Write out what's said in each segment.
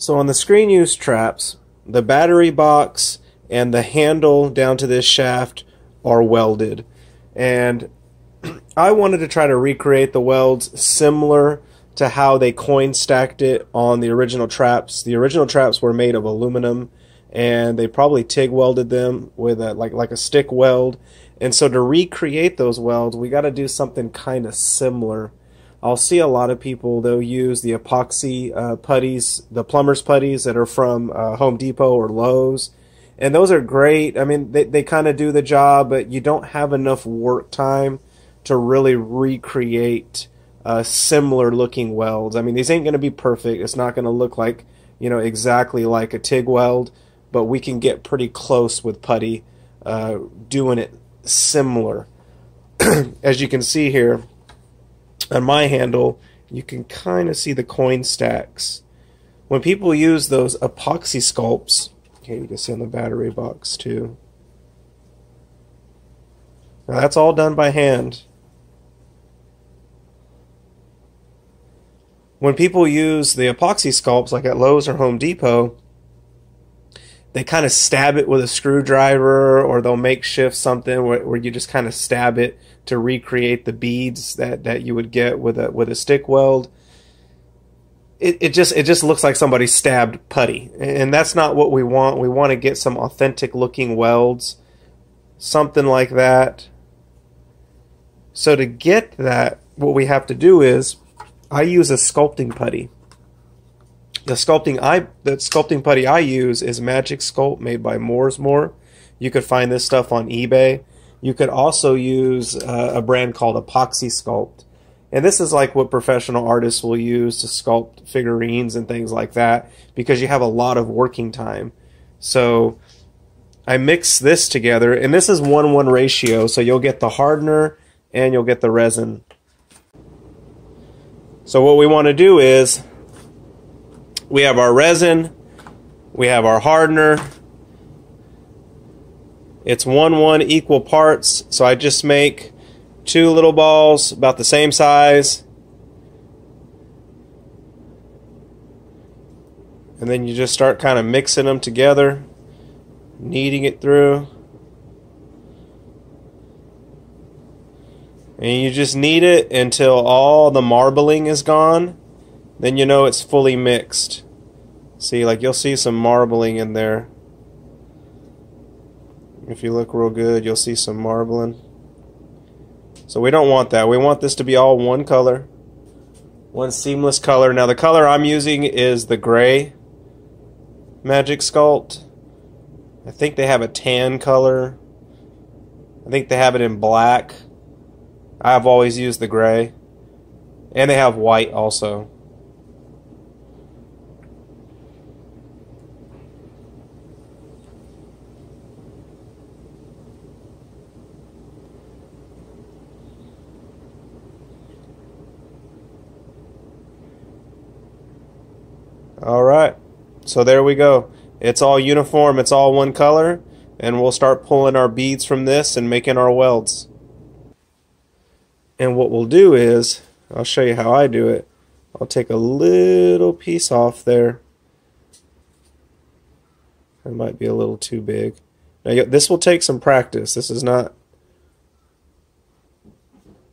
So on the screen use traps, the battery box and the handle down to this shaft are welded. And I wanted to try to recreate the welds similar to how they coin stacked it on the original traps. The original traps were made of aluminum, and they probably TIG welded them with a like a stick weld. And so to recreate those welds, we got to do something kind of similar. I'll see a lot of people, they'll use the epoxy putties, the plumber's putties that are from Home Depot or Lowe's. And those are great. I mean, they kind of do the job, but you don't have enough work time to really recreate similar looking welds. I mean, these ain't going to be perfect. It's not going to look like, you know, exactly like a TIG weld, but we can get pretty close with putty doing it similar. As you can see here, on my handle, you can kind of see the coin stacks. When people use those epoxy sculpts, okay, you can see on the battery box too. Now that's all done by hand. When people use the epoxy sculpts, like at Lowe's or Home Depot, they kind of stab it with a screwdriver, or they'll makeshift something where you just kind of stab it to recreate the beads that you would get with a stick weld. It just looks like somebody stabbed putty, and that's not what we want. We want to get some authentic looking welds, something like that. So to get that, what we have to do is, I use a sculpting putty. The sculpting putty I use is Magic Sculpt, made by More. You could find this stuff on eBay. You could also use a brand called Epoxy Sculpt. And this is like what professional artists will use to sculpt figurines and things like that, because you have a lot of working time. So I mix this together, and this is 1:1 ratio, so you'll get the hardener and you'll get the resin. So what we want to do is, we have our resin, we have our hardener. It's 1:1 equal parts, so I just make 2 little balls about the same size. And then you just start kind of mixing them together, kneading it through. And you just knead it until all the marbling is gone. Then you know it's fully mixed. See, like you'll see some marbling in there. If you look real good, you'll see some marbling. So we don't want that. We want this to be all one color, one seamless color. Now the color I'm using is the gray Magic Sculpt. I think they have a tan color. I think they have it in black. I've always used the gray. And they have white also. Alright, so there we go. It's all uniform, it's all one color, and we'll start pulling our beads from this and making our welds. And what we'll do is, I'll show you how I do it. I'll take a little piece off there. It might be a little too big. Now this will take some practice. This is not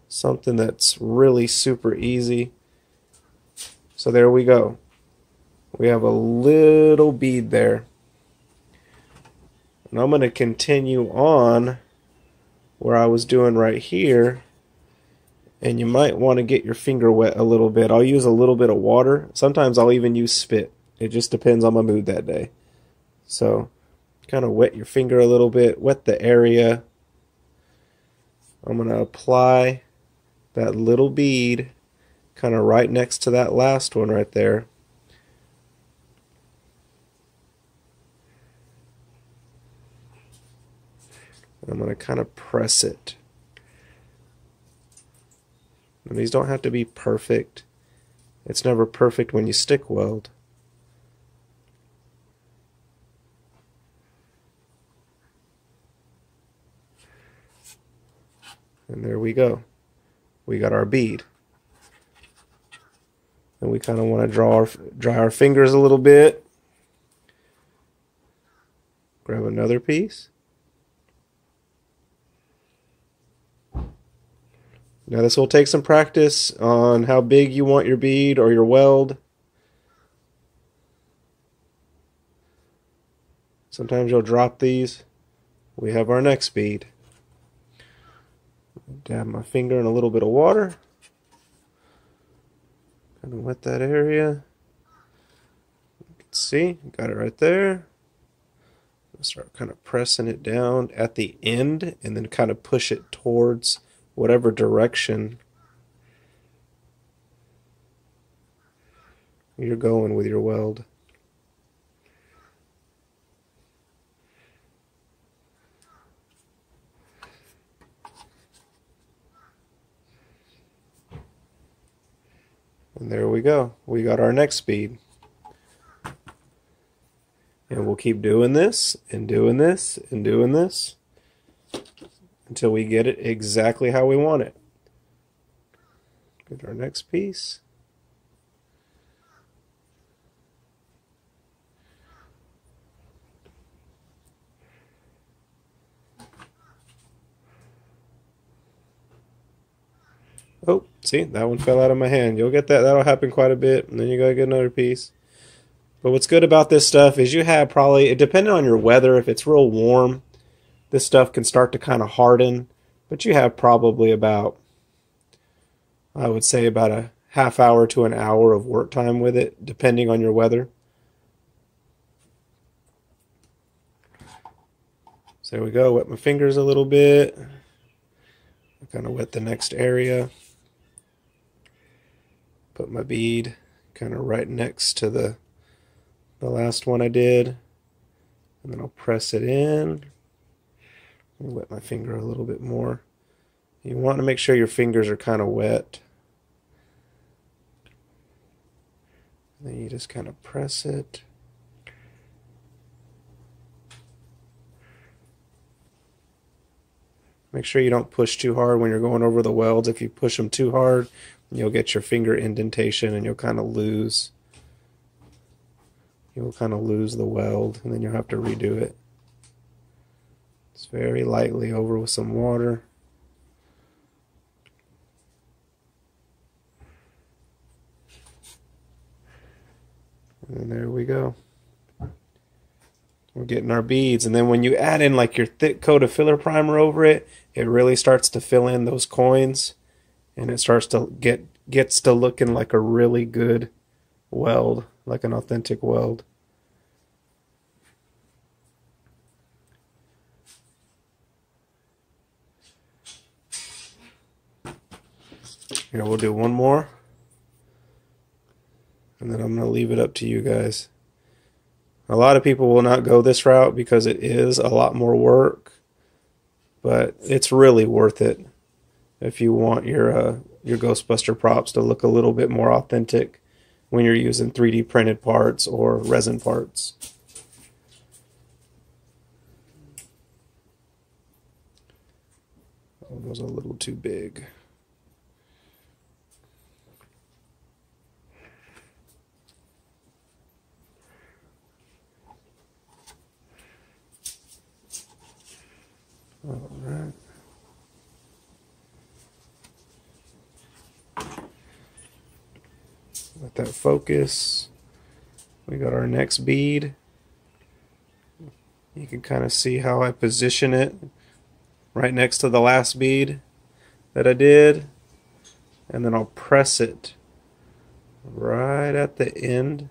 something that's really super easy. So there we go. We have a little bead there. And I'm going to continue on where I was doing right here. And you might want to get your finger wet a little bit. I'll use a little bit of water. Sometimes I'll even use spit. It just depends on my mood that day. So kind of wet your finger a little bit. Wet the area. I'm going to apply that little bead kind of right next to that last one right there. I'm going to kind of press it. And these don't have to be perfect. It's never perfect when you stick weld. And there we go. We got our bead. And we kind of want to dry our fingers a little bit. Grab another piece. Now this will take some practice on how big you want your bead or your weld. Sometimes you'll drop these. We have our next bead. Dab my finger in a little bit of water. Kind of wet that area. You can see, got it right there. Start kind of pressing it down at the end and then kind of push it towards whatever direction you're going with your weld. And there we go. We got our next bead. And we'll keep doing this and doing this and doing this until we get it exactly how we want it. Get our next piece. Oh, see, that one fell out of my hand. You'll get that. That'll happen quite a bit, and then you gotta get another piece. But what's good about this stuff is you have probably, depending on your weather, if it's real warm, this stuff can start to kind of harden. But you have probably about, I would say about a half hour to an hour of work time with it, depending on your weather. So there we go. Wet my fingers a little bit. I kind of wet the next area. Put my bead kind of right next to the last one I did, and then I'll press it in. Wet my finger a little bit more. You want to make sure your fingers are kind of wet. Then you just kind of press it. Make sure you don't push too hard when you're going over the welds. If you push them too hard, you'll get your finger indentation and you'll kind of lose. You'll kind of lose the weld, and then you'll have to redo it. Just very lightly over with some water. And there we go. We're getting our beads, and then when you add in like your thick coat of filler primer over it, it really starts to fill in those coins, and it starts to gets to looking like a really good weld, like an authentic weld. Here, we'll do one more, and then I'm going to leave it up to you guys. A lot of people will not go this route because it is a lot more work, but it's really worth it if you want your Ghostbuster props to look a little bit more authentic when you're using 3D printed parts or resin parts. Oh, that was a little too big. All right. Let that focus. We got our next bead. You can kind of see how I position it right next to the last bead that I did. And then I'll press it right at the end.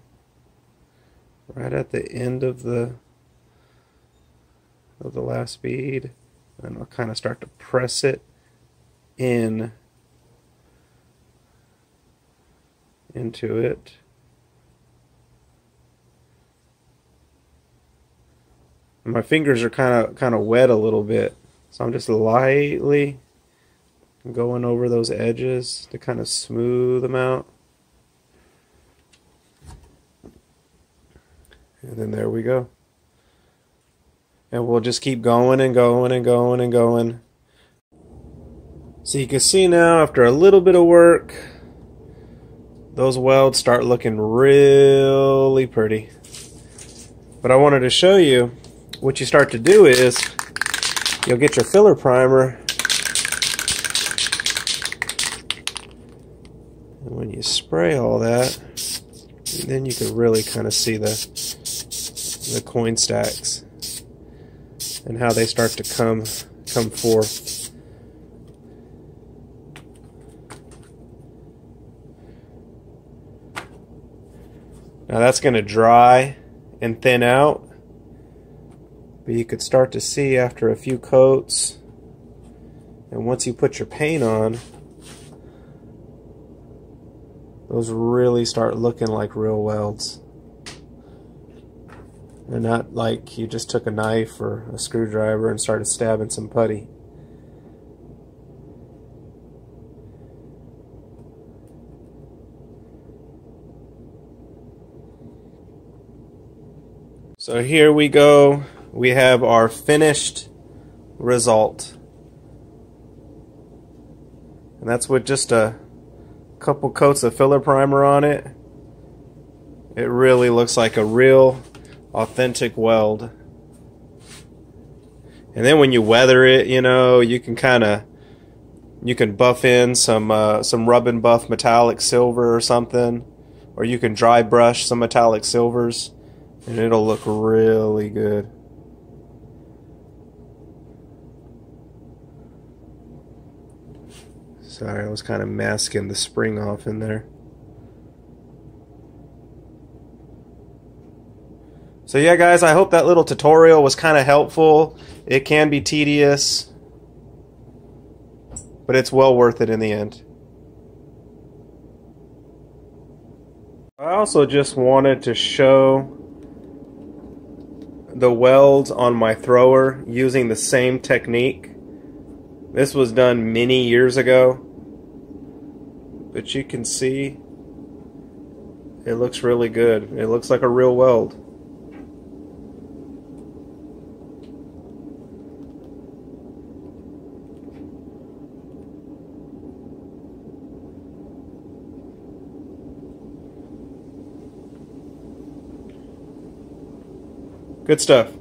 Right at the end of the last bead. And I'll kind of start to press it into it. And my fingers are kind of wet a little bit, so I'm just lightly going over those edges to kind of smooth them out. And then there we go. And we'll just keep going and going and going and going. So you can see now, after a little bit of work, those welds start looking really pretty. But I wanted to show you what you start to do is you'll get your filler primer, and when you spray all that, then you can really kind of see the coin stacks and how they start to come forth. Now that's going to dry and thin out, but you could start to see after a few coats, and once you put your paint on, those really start looking like real welds. And not like you just took a knife or a screwdriver and started stabbing some putty. So here we go. We have our finished result. And that's with just a couple coats of filler primer on it. It really looks like a real authentic weld. And then when you weather it, you know, you can buff in some rub and buff metallic silver or something, or you can dry brush some metallic silvers, and it'll look really good. Sorry, I was kind of masking the spring off in there. So yeah, guys, I hope that little tutorial was kind of helpful. It can be tedious, but it's well worth it in the end. I also just wanted to show the welds on my thrower using the same technique. This was done many years ago, but you can see it looks really good. It looks like a real weld. Good stuff.